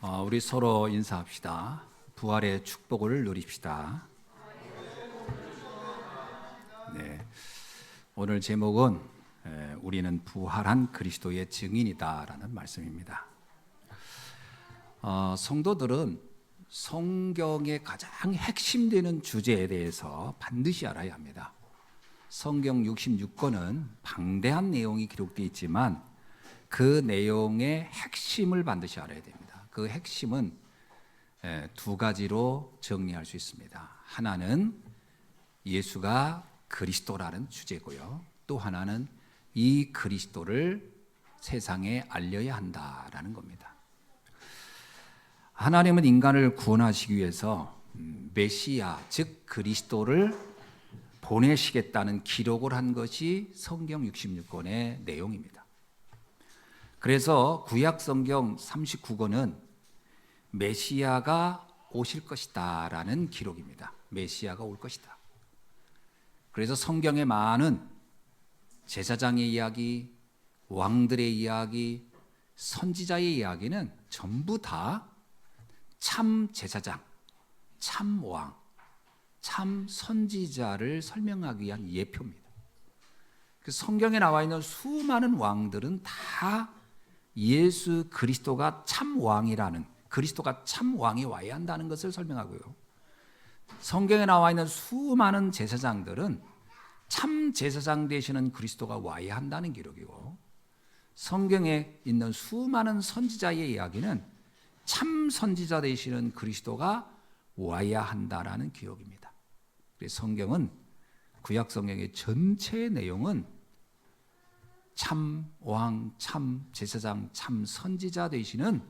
우리 서로 인사합시다. 부활의 축복을 누립시다. 네, 오늘 제목은 우리는 부활한 그리스도의 증인이다라는 말씀입니다. 성도들은 성경의 가장 핵심되는 주제에 대해서 반드시 알아야 합니다. 성경 66권은 방대한 내용이 기록되어 있지만 그 내용의 핵심을 반드시 알아야 됩니다. 그 핵심은 두 가지로 정리할 수 있습니다. 하나는 예수가 그리스도라는 주제고요. 또 하나는 이 그리스도를 세상에 알려야 한다라는 겁니다. 하나님은 인간을 구원하시기 위해서 메시아, 즉 그리스도를 보내시겠다는 기록을 한 것이 성경 66권의 내용입니다. 그래서 구약 성경 39권은 메시아가 오실 것이다 라는 기록입니다. 메시아가 올 것이다. 그래서 성경의 많은 제사장의 이야기, 왕들의 이야기, 선지자의 이야기는 전부 다 참 제사장, 참 왕, 참 선지자를 설명하기 위한 예표입니다. 그 성경에 나와 있는 수많은 왕들은 다 예수 그리스도가 참 왕이라는, 그리스도가 참 왕이 와야 한다는 것을 설명하고요. 성경에 나와 있는 수많은 제사장들은 참 제사장 되시는 그리스도가 와야 한다는 기록이고, 성경에 있는 수많은 선지자의 이야기는 참 선지자 되시는 그리스도가 와야 한다라는 기록입니다. 그래서 성경은, 구약 성경의 전체 내용은 참 왕, 참 제사장, 참 선지자 되시는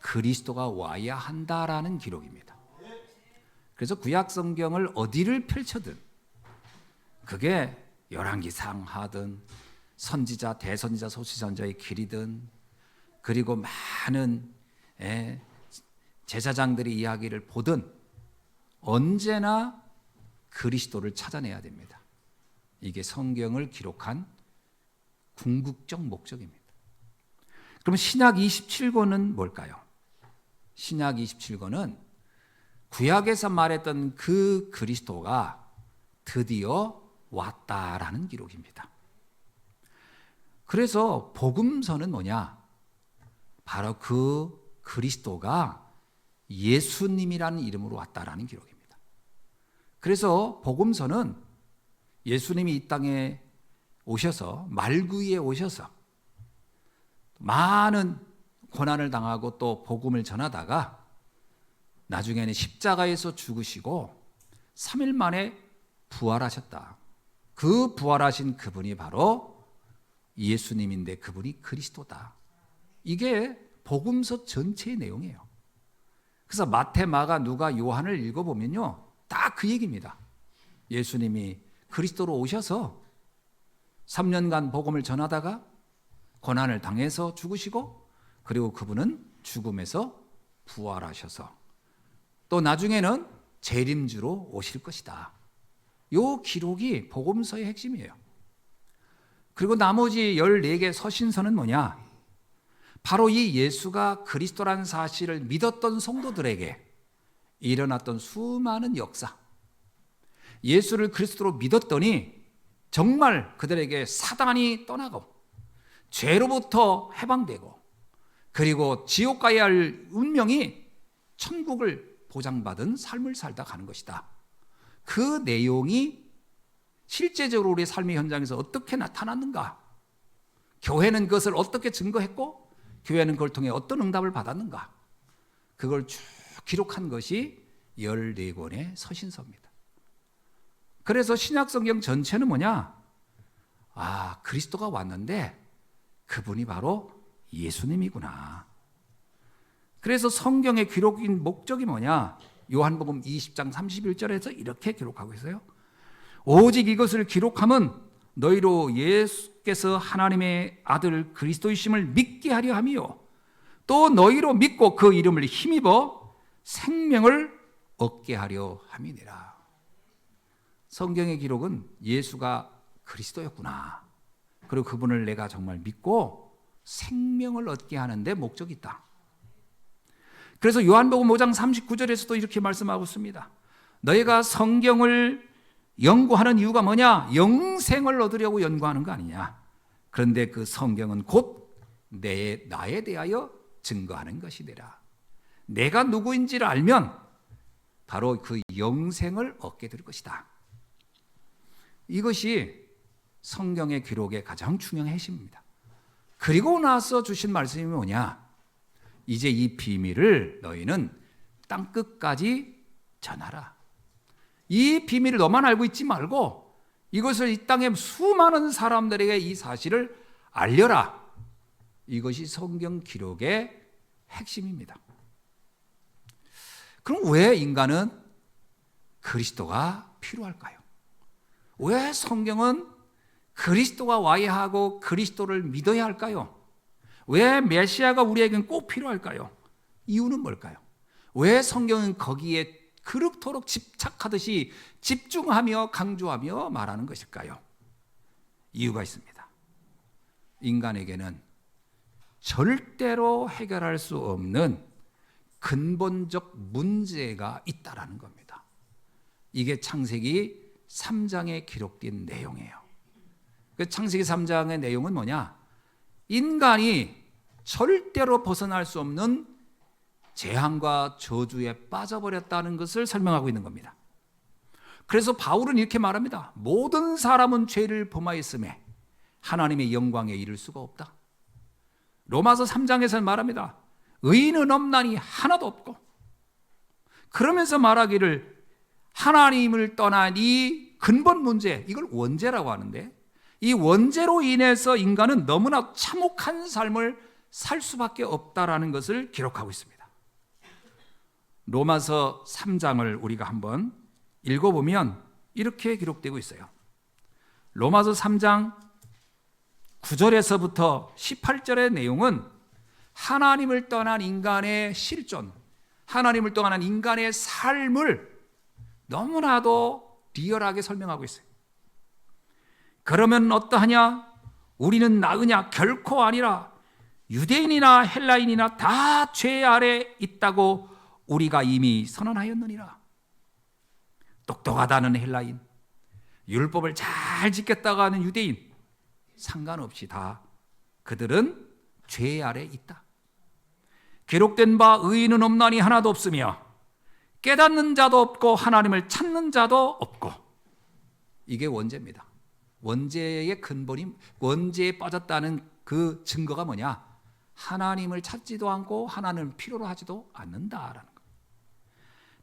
그리스도가 와야 한다라는 기록입니다. 그래서 구약 성경을 어디를 펼쳐든, 그게 열왕기상 하든 선지자, 대선지자, 소시선자의 길이든, 그리고 많은 제사장들의 이야기를 보든 언제나 그리스도를 찾아내야 됩니다. 이게 성경을 기록한 궁극적 목적입니다. 그럼 신약 27권은 뭘까요? 신약 27권은 구약에서 말했던 그 그리스도가 드디어 왔다라는 기록입니다. 그래서 복음서는 뭐냐? 바로 그 그리스도가 예수님이라는 이름으로 왔다라는 기록입니다. 그래서 복음서는 예수님이 이 땅에 오셔서, 말구이에 오셔서 많은 고난을 당하고 또 복음을 전하다가 나중에는 십자가에서 죽으시고 3일 만에 부활하셨다. 그 부활하신 그분이 바로 예수님인데 그분이 그리스도다. 이게 복음서 전체의 내용이에요. 그래서 마태, 마가, 누가, 요한을 읽어보면요, 다 그 얘기입니다. 예수님이 그리스도로 오셔서 3년간 복음을 전하다가 고난을 당해서 죽으시고, 그리고 그분은 죽음에서 부활하셔서 또 나중에는 재림주로 오실 것이다. 이 기록이 복음서의 핵심이에요. 그리고 나머지 14개 서신서는 뭐냐? 바로 이 예수가 그리스도라는 사실을 믿었던 성도들에게 일어났던 수많은 역사, 예수를 그리스도로 믿었더니 정말 그들에게 사단이 떠나고 죄로부터 해방되고, 그리고 지옥 가야 할 운명이 천국을 보장받은 삶을 살다 가는 것이다. 그 내용이 실제적으로 우리의 삶의 현장에서 어떻게 나타났는가? 교회는 그것을 어떻게 증거했고, 교회는 그걸 통해 어떤 응답을 받았는가? 그걸 쭉 기록한 것이 14권의 서신서입니다. 그래서 신약성경 전체는 뭐냐? 그리스도가 왔는데 그분이 바로 예수님이구나. 그래서 성경의 기록인 목적이 뭐냐? 요한복음 20장 31절에서 이렇게 기록하고 있어요. 오직 이것을 기록함은 너희로 예수께서 하나님의 아들 그리스도이심을 믿게 하려 함이요, 또 너희로 믿고 그 이름을 힘입어 생명을 얻게 하려 함이니라. 성경의 기록은 예수가 그리스도였구나, 그리고 그분을 내가 정말 믿고 생명을 얻게 하는 데 목적이 있다. 그래서 요한복음 5장 39절에서도 이렇게 말씀하고 있습니다. 너희가 성경을 연구하는 이유가 뭐냐? 영생을 얻으려고 연구하는 거 아니냐? 그런데 그 성경은 곧 나에 대하여 증거하는 것이되라. 내가 누구인지를 알면 바로 그 영생을 얻게 될 것이다. 이것이 성경의 기록의 가장 중요한 핵심입니다. 그리고 나서 주신 말씀이 뭐냐? 이제 이 비밀을 너희는 땅끝까지 전하라. 이 비밀을 너만 알고 있지 말고 이것을 이 땅의 수많은 사람들에게 이 사실을 알려라. 이것이 성경 기록의 핵심입니다. 그럼 왜 인간은 그리스도가 필요할까요? 왜 성경은 그리스도가 와야 하고 그리스도를 믿어야 할까요? 왜 메시아가 우리에게는 꼭 필요할까요? 이유는 뭘까요? 왜 성경은 거기에 그렇도록 집착하듯이 집중하며 강조하며 말하는 것일까요? 이유가 있습니다. 인간에게는 절대로 해결할 수 없는 근본적 문제가 있다라는 겁니다. 이게 창세기 3장에 기록된 내용이에요. 그 창세기 3장의 내용은 뭐냐? 인간이 절대로 벗어날 수 없는 재앙과 저주에 빠져버렸다는 것을 설명하고 있는 겁니다. 그래서 바울은 이렇게 말합니다. 모든 사람은 죄를 범하였음에 하나님의 영광에 이를 수가 없다. 로마서 3장에서는 말합니다. 의인은 없나니 하나도 없고, 그러면서 말하기를 하나님을 떠난 이 근본 문제, 이걸 원죄라고 하는데, 이 원죄로 인해서 인간은 너무나 참혹한 삶을 살 수밖에 없다라는 것을 기록하고 있습니다. 로마서 3장을 우리가 한번 읽어보면 이렇게 기록되고 있어요. 로마서 3장 9절에서부터 18절의 내용은 하나님을 떠난 인간의 실존, 하나님을 떠난 인간의 삶을 너무나도 리얼하게 설명하고 있어요. 그러면 어떠하냐? 우리는 나으냐? 결코 아니라 유대인이나 헬라인이나 다 죄 아래 있다고 우리가 이미 선언하였느니라. 똑똑하다는 헬라인, 율법을 잘 지켰다고 하는 유대인, 상관없이 다 그들은 죄 아래 있다. 기록된 바 의인은 없나니 하나도 없으며 깨닫는 자도 없고 하나님을 찾는 자도 없고. 이게 원죄입니다. 원죄의 근본이, 원죄에 빠졌다는 그 증거가 뭐냐? 하나님을 찾지도 않고 하나님을 필요로 하지도 않는다라는 것.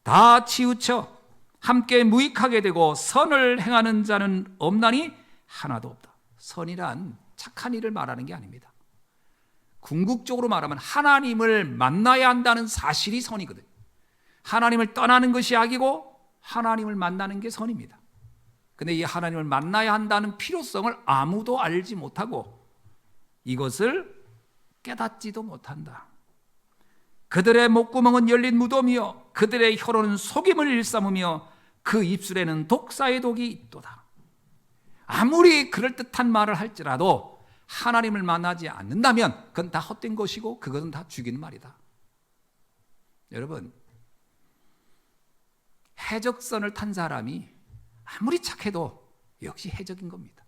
다 치우쳐 함께 무익하게 되고 선을 행하는 자는 없나니 하나도 없다. 선이란 착한 일을 말하는 게 아닙니다. 궁극적으로 말하면 하나님을 만나야 한다는 사실이 선이거든요. 하나님을 떠나는 것이 악이고 하나님을 만나는 게 선입니다. 근데 이 하나님을 만나야 한다는 필요성을 아무도 알지 못하고 이것을 깨닫지도 못한다. 그들의 목구멍은 열린 무덤이요 그들의 혀로는 속임을 일삼으며 그 입술에는 독사의 독이 있도다. 아무리 그럴듯한 말을 할지라도 하나님을 만나지 않는다면 그건 다 헛된 것이고 그것은 다 죽이는 말이다. 여러분, 해적선을 탄 사람이 아무리 착해도 역시 해적인 겁니다.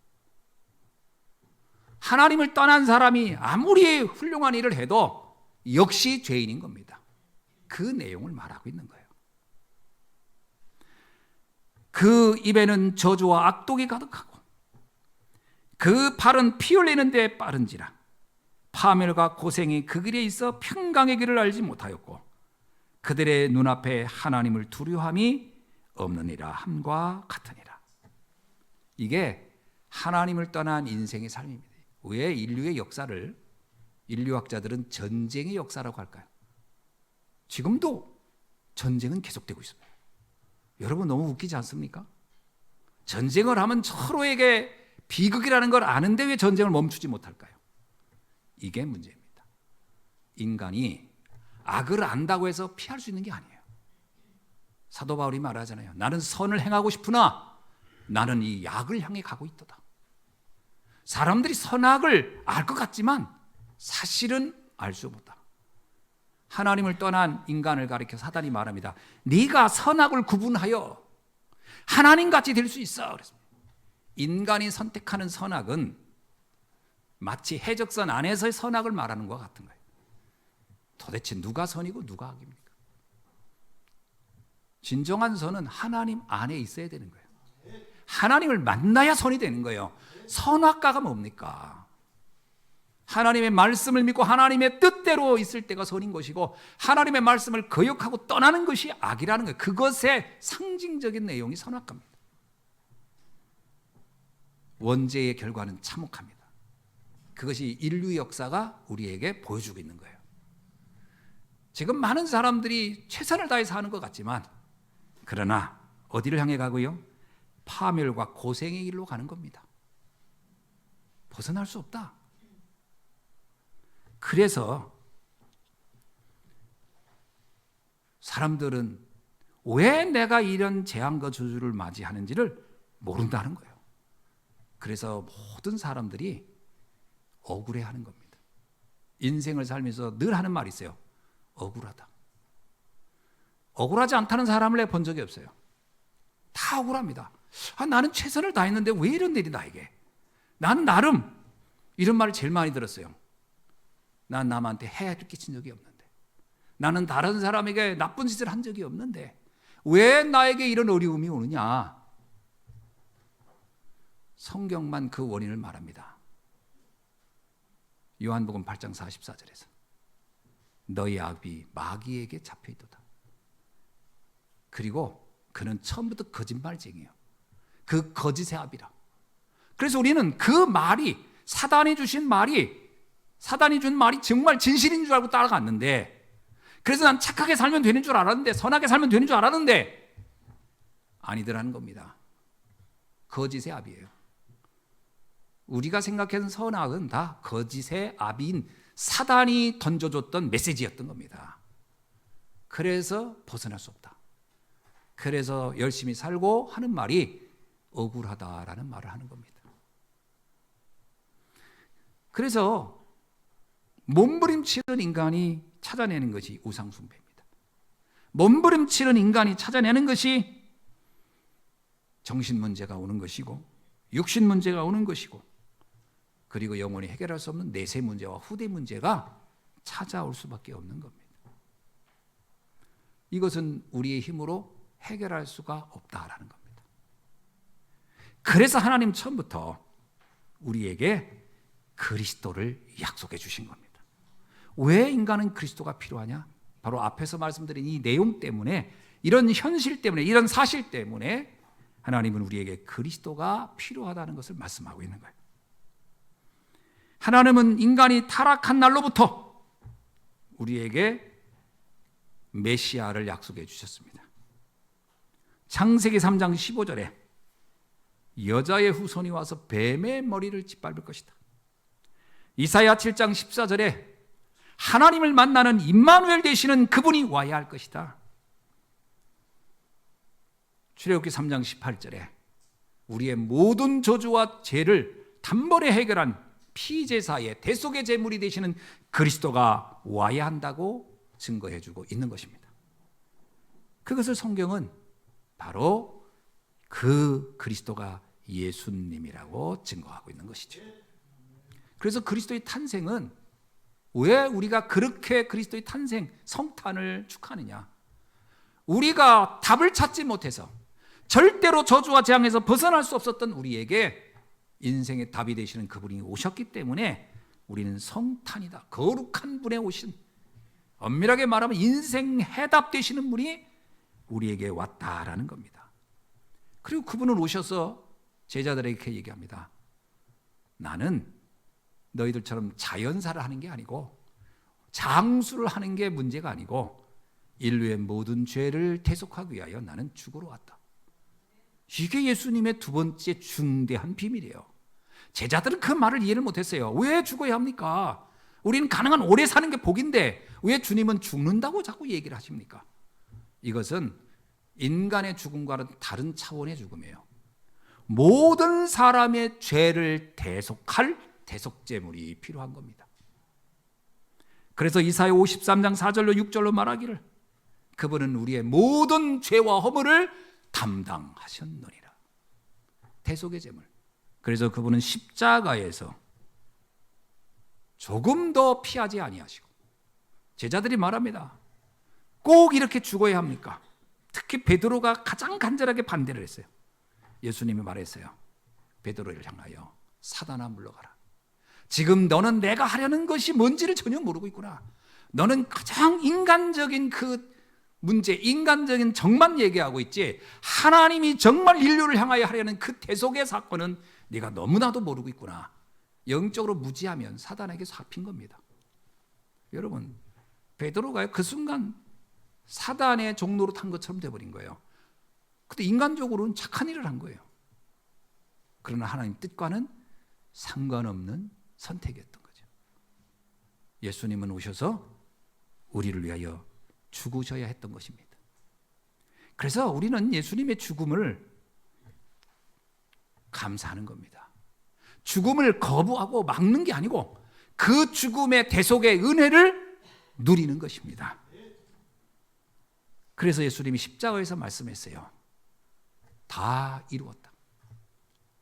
하나님을 떠난 사람이 아무리 훌륭한 일을 해도 역시 죄인인 겁니다. 그 내용을 말하고 있는 거예요. 그 입에는 저주와 악독이 가득하고 그 발은 피 흘리는 데 빠른지라. 파멸과 고생이 그 길에 있어 평강의 길을 알지 못하였고 그들의 눈앞에 하나님을 두려움이 없느니라 함과 같으니라. 이게 하나님을 떠난 인생의 삶입니다. 왜 인류의 역사를 인류학자들은 전쟁의 역사라고 할까요? 지금도 전쟁은 계속되고 있습니다. 여러분 너무 웃기지 않습니까? 전쟁을 하면 서로에게 비극이라는 걸 아는데 왜 전쟁을 멈추지 못할까요? 이게 문제입니다. 인간이 악을 안다고 해서 피할 수 있는 게 아니에요. 사도 바울이 말하잖아요. 나는 선을 행하고 싶으나 나는 이 악을 향해 가고 있도다. 사람들이 선악을 알 것 같지만 사실은 알 수 없다. 하나님을 떠난 인간을 가리켜 사단이 말합니다. 네가 선악을 구분하여 하나님같이 될 수 있어. 그랬습니다. 인간이 선택하는 선악은 마치 해적선 안에서의 선악을 말하는 것과 같은 거예요. 도대체 누가 선이고 누가 악입니까? 진정한 선은 하나님 안에 있어야 되는 거예요. 하나님을 만나야 선이 되는 거예요. 선악과가 뭡니까? 하나님의 말씀을 믿고 하나님의 뜻대로 있을 때가 선인 것이고, 하나님의 말씀을 거역하고 떠나는 것이 악이라는 거예요. 그것의 상징적인 내용이 선악과입니다. 원죄의 결과는 참혹합니다. 그것이 인류 역사가 우리에게 보여주고 있는 거예요. 지금 많은 사람들이 최선을 다해서 하는 것 같지만, 그러나 어디를 향해 가고요? 파멸과 고생의 길로 가는 겁니다. 벗어날 수 없다. 그래서 사람들은 왜 내가 이런 재앙과 저주를 맞이하는지를 모른다는 거예요. 그래서 모든 사람들이 억울해하는 겁니다. 인생을 살면서 늘 하는 말이 있어요. 억울하다. 억울하지 않다는 사람을 내가 본 적이 없어요. 다 억울합니다. 나는 최선을 다했는데 왜 이런 일이 나에게? 나는 나름 이런 말을 제일 많이 들었어요. 난 남한테 해를 끼친 적이 없는데, 나는 다른 사람에게 나쁜 짓을 한 적이 없는데 왜 나에게 이런 어려움이 오느냐? 성경만 그 원인을 말합니다. 요한복음 8장 44절에서 너희 아비 마귀에게 잡혀있도다. 그리고 그는 처음부터 거짓말쟁이에요. 그 거짓의 아비라. 그래서 우리는 그 말이, 사단이 준 말이 정말 진실인 줄 알고 따라갔는데, 그래서 난 착하게 살면 되는 줄 알았는데, 선하게 살면 되는 줄 알았는데 아니더라는 겁니다. 거짓의 아비예요. 우리가 생각하는 선악은 다 거짓의 아비인 사단이 던져줬던 메시지였던 겁니다. 그래서 벗어날 수 없다. 그래서 열심히 살고 하는 말이 억울하다라는 말을 하는 겁니다. 그래서 몸부림치는 인간이 찾아내는 것이 우상숭배입니다. 몸부림치는 인간이 찾아내는 것이 정신 문제가 오는 것이고, 육신 문제가 오는 것이고, 그리고 영원히 해결할 수 없는 내세 문제와 후대 문제가 찾아올 수밖에 없는 겁니다. 이것은 우리의 힘으로 해결할 수가 없다라는 겁니다. 그래서 하나님 처음부터 우리에게 그리스도를 약속해 주신 겁니다. 왜 인간은 그리스도가 필요하냐? 바로 앞에서 말씀드린 이 내용 때문에, 이런 현실 때문에, 이런 사실 때문에 하나님은 우리에게 그리스도가 필요하다는 것을 말씀하고 있는 거예요. 하나님은 인간이 타락한 날로부터 우리에게 메시아를 약속해 주셨습니다. 창세기 3장 15절에 여자의 후손이 와서 뱀의 머리를 짓밟을 것이다. 이사야 7장 14절에 하나님을 만나는 임마누엘 되시는 그분이 와야 할 것이다. 출애굽기 3장 18절에 우리의 모든 저주와 죄를 단번에 해결한 피제사의 대속의 제물이 되시는 그리스도가 와야 한다고 증거해주고 있는 것입니다. 그것을 성경은 바로 그 그리스도가 예수님이라고 증거하고 있는 것이죠. 그래서 그리스도의 탄생은, 왜 우리가 그렇게 그리스도의 탄생, 성탄을 축하하느냐? 우리가 답을 찾지 못해서 절대로 저주와 재앙에서 벗어날 수 없었던 우리에게 인생의 답이 되시는 그분이 오셨기 때문에 우리는 성탄이다, 거룩한 분에 오신, 엄밀하게 말하면 인생 해답 되시는 분이 우리에게 왔다라는 겁니다. 그리고 그분은 오셔서 제자들에게 얘기합니다. 나는 너희들처럼 자연사를 하는 게 아니고 장수를 하는 게 문제가 아니고 인류의 모든 죄를 대속하기 위하여 나는 죽으러 왔다. 이게 예수님의 두 번째 중대한 비밀이에요. 제자들은 그 말을 이해를 못했어요. 왜 죽어야 합니까? 우리는 가능한 오래 사는 게 복인데 왜 주님은 죽는다고 자꾸 얘기를 하십니까? 이것은 인간의 죽음과는 다른 차원의 죽음이에요. 모든 사람의 죄를 대속할 대속제물이 필요한 겁니다. 그래서 이사야 53장 4절로 6절로 말하기를 그분은 우리의 모든 죄와 허물을 담당하셨느니라. 대속의 제물. 그래서 그분은 십자가에서 조금 더 피하지 아니하시고, 제자들이 말합니다. 꼭 이렇게 죽어야 합니까? 특히 베드로가 가장 간절하게 반대를 했어요. 예수님이 말했어요. 베드로를 향하여 사단아 물러가라. 지금 너는 내가 하려는 것이 뭔지를 전혀 모르고 있구나. 너는 가장 인간적인 그 문제, 인간적인 정만 얘기하고 있지, 하나님이 정말 인류를 향하여 하려는 그 대속의 사건은 네가 너무나도 모르고 있구나. 영적으로 무지하면 사단에게 잡힌 겁니다. 여러분, 베드로가 그 순간 사단의 종로로 탄 것처럼 돼버린 거예요. 근데 인간적으로는 착한 일을 한 거예요. 그러나 하나님 뜻과는 상관없는 선택이었던 거죠. 예수님은 오셔서 우리를 위하여 죽으셔야 했던 것입니다. 그래서 우리는 예수님의 죽음을 감사하는 겁니다. 죽음을 거부하고 막는 게 아니고 그 죽음의 대속의 은혜를 누리는 것입니다. 그래서 예수님이 십자가에서 말씀했어요. 다 이루었다.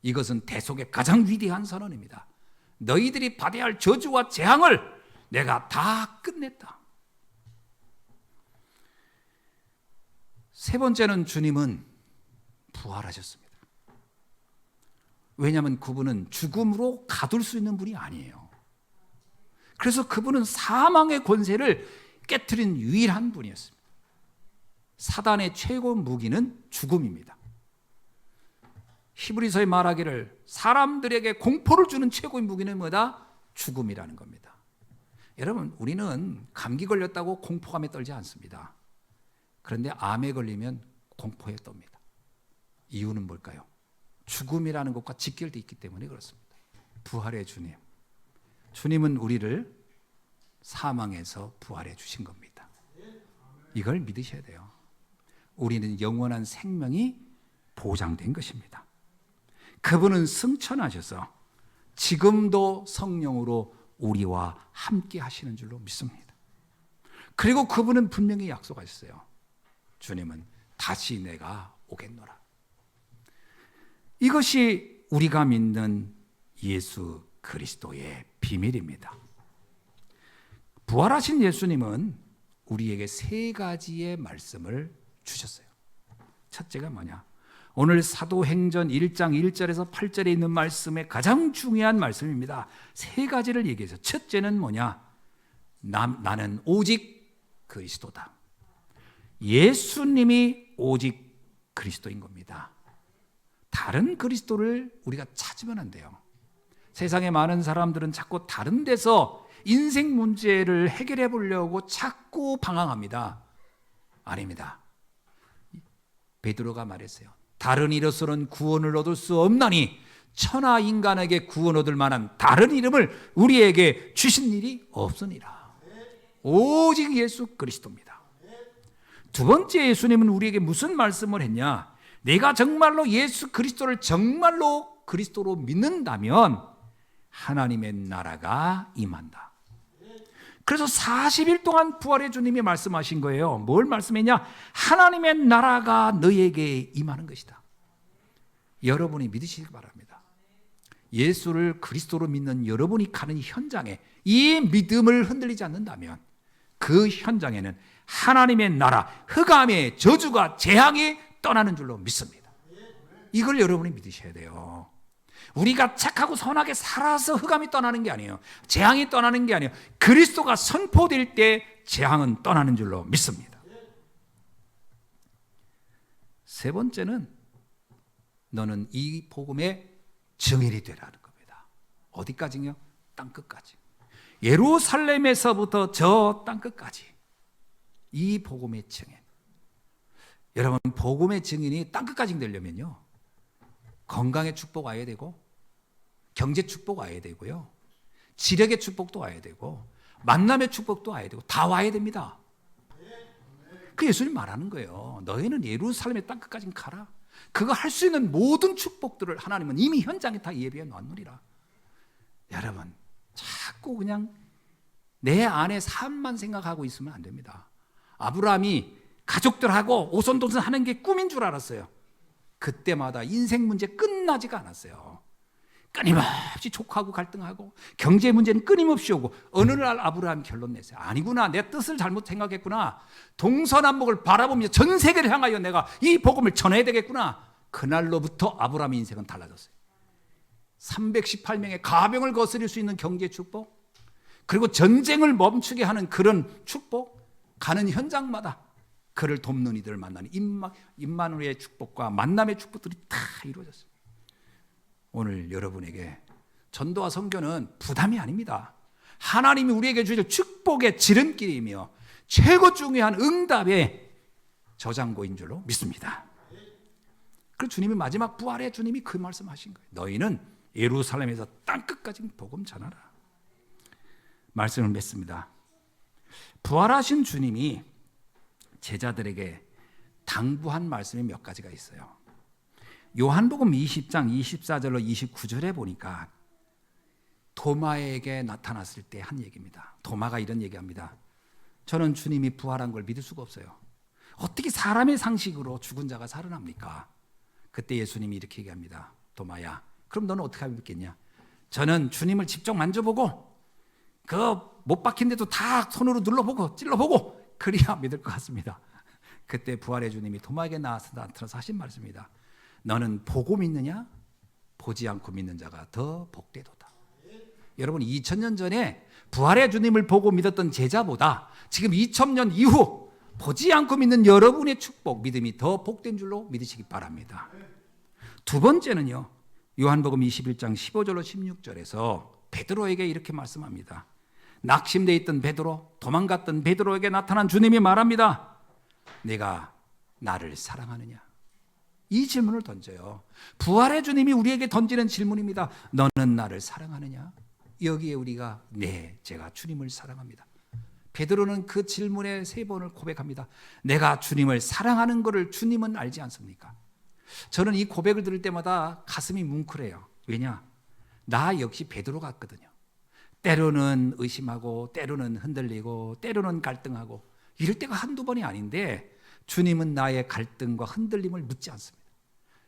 이것은 대속의 가장 위대한 선언입니다. 너희들이 받아야 할 저주와 재앙을 내가 다 끝냈다. 세 번째는 주님은 부활하셨습니다. 왜냐하면 그분은 죽음으로 가둘 수 있는 분이 아니에요. 그래서 그분은 사망의 권세를 깨트린 유일한 분이었습니다. 사단의 최고 무기는 죽음입니다. 히브리서에 말하기를 사람들에게 공포를 주는 최고의 무기는 뭐다? 죽음이라는 겁니다. 여러분, 우리는 감기 걸렸다고 공포감에 떨지 않습니다. 그런데 암에 걸리면 공포에 떱니다. 이유는 뭘까요? 죽음이라는 것과 직결되어 있기 때문에 그렇습니다. 부활의 주님, 주님은 우리를 사망에서 부활해 주신 겁니다. 이걸 믿으셔야 돼요. 우리는 영원한 생명이 보장된 것입니다. 그분은 승천하셔서 지금도 성령으로 우리와 함께 하시는 줄로 믿습니다. 그리고 그분은 분명히 약속하셨어요. 주님은 다시 내가 오겠노라. 이것이 우리가 믿는 예수 그리스도의 비밀입니다. 부활하신 예수님은 우리에게 세 가지의 말씀을 주셨어요. 첫째가 뭐냐? 오늘 사도행전 1장 1절에서 8절에 있는 말씀의 가장 중요한 말씀입니다. 세 가지를 얘기해서, 첫째는 뭐냐? 나는 오직 그리스도다. 예수님이 오직 그리스도인 겁니다. 다른 그리스도를 우리가 찾으면 안 돼요. 세상에 많은 사람들은 자꾸 다른 데서 인생 문제를 해결해 보려고 자꾸 방황합니다. 아닙니다. 베드로가 말했어요. 다른 이로서는 구원을 얻을 수 없나니 천하 인간에게 구원 얻을 만한 다른 이름을 우리에게 주신 일이 없으니라. 오직 예수 그리스도입니다. 두 번째, 예수님은 우리에게 무슨 말씀을 했냐? 내가 정말로 예수 그리스도를 정말로 그리스도로 믿는다면 하나님의 나라가 임한다. 그래서 40일 동안 부활의 주님이 말씀하신 거예요. 뭘 말씀했냐? 하나님의 나라가 너에게 임하는 것이다. 여러분이 믿으시기 바랍니다. 예수를 그리스도로 믿는 여러분이 가는 현장에 이 믿음을 흔들리지 않는다면 그 현장에는 하나님의 나라, 흑암의 저주가 재앙이 떠나는 줄로 믿습니다. 이걸 여러분이 믿으셔야 돼요. 우리가 착하고 선하게 살아서 흑암이 떠나는 게 아니에요. 재앙이 떠나는 게 아니에요. 그리스도가 선포될 때 재앙은 떠나는 줄로 믿습니다. 세 번째는 너는 이 복음의 증인이 되라는 겁니다. 어디까지요? 땅끝까지. 예루살렘에서부터 저 땅끝까지. 이 복음의 증인. 여러분, 복음의 증인이 땅끝까지 되려면요, 건강의 축복 와야 되고, 경제 축복 와야 되고요, 지력의 축복도 와야 되고, 만남의 축복도 와야 되고, 다 와야 됩니다. 그 예수님 말하는 거예요. 너희는 예루살렘의 땅끝까지 가라. 그거 할 수 있는 모든 축복들을 하나님은 이미 현장에 다 예비해 놨느니라. 여러분, 자꾸 그냥 내 안의 삶만 생각하고 있으면 안 됩니다. 아브라함이 가족들하고 오손도손 하는 게 꿈인 줄 알았어요. 그때마다 인생 문제 끝나지가 않았어요. 끊임없이 족하고 갈등하고 경제 문제는 끊임없이 오고 어느 날 아브라함이 결론 냈어요. 아니구나, 내 뜻을 잘못 생각했구나. 동서남북을 바라보며 전 세계를 향하여 내가 이 복음을 전해야 되겠구나. 그날로부터 아브라함의 인생은 달라졌어요. 318명의 가병을 거스릴 수 있는 경제 축복, 그리고 전쟁을 멈추게 하는 그런 축복, 가는 현장마다 그를 돕는 이들을 만나는 임마누엘의 축복과 만남의 축복들이 다 이루어졌어요. 오늘 여러분에게 전도와 선교는 부담이 아닙니다. 하나님이 우리에게 주실 축복의 지름길이며 최고 중요한 응답의 저장고인 줄로 믿습니다. 그 주님이 마지막 부활의 주님이 그 말씀하신 거예요. 너희는 예루살렘에서 땅끝까지 복음 전하라. 말씀을 맺습니다. 부활하신 주님이 제자들에게 당부한 말씀이 몇 가지가 있어요. 요한복음 20장 24절로 29절에 보니까 도마에게 나타났을 때 한 얘기입니다. 도마가 이런 얘기합니다. 저는 주님이 부활한 걸 믿을 수가 없어요. 어떻게 사람의 상식으로 죽은 자가 살아납니까? 그때 예수님이 이렇게 얘기합니다. 도마야, 그럼 너는 어떻게 믿겠냐? 저는 주님을 직접 만져보고 그 못 박힌 데도 다 손으로 눌러보고 찔러보고 그래야 믿을 것 같습니다. 그때 부활의 주님이 도마에게 나타나서 하신 말씀입니다. 너는 보고 믿느냐? 보지 않고 믿는 자가 더 복되도다. 여러분, 2000년 전에 부활의 주님을 보고 믿었던 제자보다 지금 2000년 이후 보지 않고 믿는 여러분의 축복, 믿음이 더 복된 줄로 믿으시기 바랍니다. 두 번째는요, 요한복음 21장 15절로 16절에서 베드로에게 이렇게 말씀합니다. 낙심되어 있던 베드로, 도망갔던 베드로에게 나타난 주님이 말합니다. 내가 나를 사랑하느냐? 이 질문을 던져요. 부활의 주님이 우리에게 던지는 질문입니다. 너는 나를 사랑하느냐? 여기에 우리가 네, 제가 주님을 사랑합니다. 베드로는 그 질문에 3번을 고백합니다. 내가 주님을 사랑하는 것을 주님은 알지 않습니까? 저는 이 고백을 들을 때마다 가슴이 뭉클해요. 왜냐? 나 역시 베드로 같거든요. 때로는 의심하고 때로는 흔들리고 때로는 갈등하고 이럴 때가 한두 번이 아닌데 주님은 나의 갈등과 흔들림을 묻지 않습니다.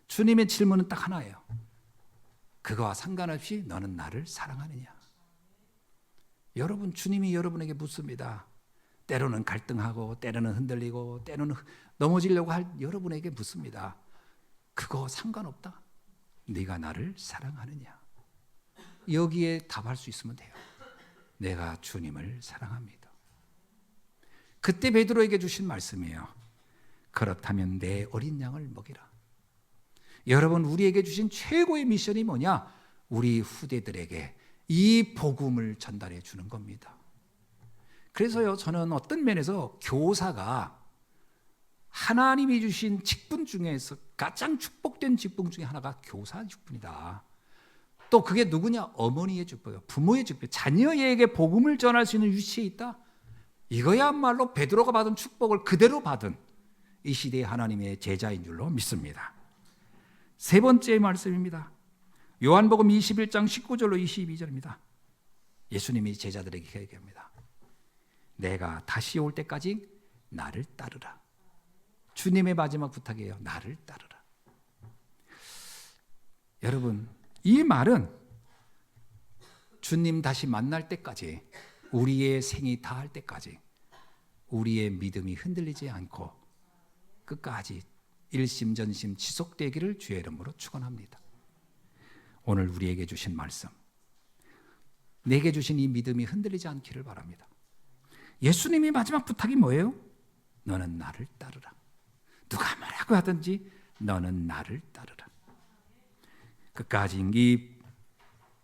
주님의 질문은 딱 하나예요. 그거와 상관없이 너는 나를 사랑하느냐? 여러분, 주님이 여러분에게 묻습니다. 때로는 갈등하고 때로는 흔들리고 때로는 넘어지려고 할 여러분에게 묻습니다. 그거 상관없다. 네가 나를 사랑하느냐? 여기에 답할 수 있으면 돼요. 내가 주님을 사랑합니다. 그때 베드로에게 주신 말씀이에요. 그렇다면 내 어린 양을 먹이라. 여러분, 우리에게 주신 최고의 미션이 뭐냐? 우리 후대들에게 이 복음을 전달해 주는 겁니다. 그래서요, 저는 어떤 면에서 교사가 하나님이 주신 직분 중에서 가장 축복된 직분 중에 하나가 교사 직분이다. 또 그게 누구냐? 어머니의 직분이에요. 부모의 직분. 자녀에게 복음을 전할 수 있는 위치에 있다. 이거야말로 베드로가 받은 축복을 그대로 받은 이 시대의 하나님의 제자인 줄로 믿습니다. 세 번째 말씀입니다. 요한복음 21장 19절로 22절입니다. 예수님이 제자들에게 얘기합니다. 내가 다시 올 때까지 나를 따르라. 주님의 마지막 부탁이에요. 나를 따르라. 여러분, 이 말은 주님 다시 만날 때까지, 우리의 생이 다할 때까지 우리의 믿음이 흔들리지 않고 끝까지 일심전심 지속되기를 주의 이름으로 축원합니다. 오늘 우리에게 주신 말씀, 내게 주신 이 믿음이 흔들리지 않기를 바랍니다. 예수님이 마지막 부탁이 뭐예요? 너는 나를 따르라. 누가 뭐라고 하든지 너는 나를 따르라. 끝까지 이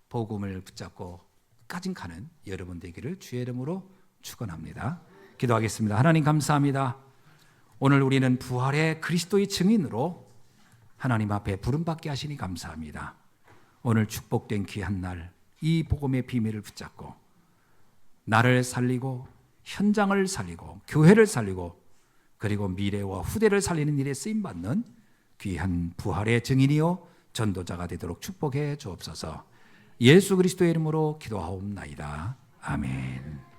복음을 붙잡고 끝까지 가는 여러분 되기를 주의 이름으로 축원합니다. 기도하겠습니다. 하나님 감사합니다. 오늘 우리는 부활의 그리스도의 증인으로 하나님 앞에 부름받게 하시니 감사합니다. 오늘 축복된 귀한 날, 이 복음의 비밀을 붙잡고 나를 살리고 현장을 살리고 교회를 살리고 그리고 미래와 후대를 살리는 일에 쓰임받는 귀한 부활의 증인이요 전도자가 되도록 축복해 주옵소서. 예수 그리스도의 이름으로 기도하옵나이다. 아멘.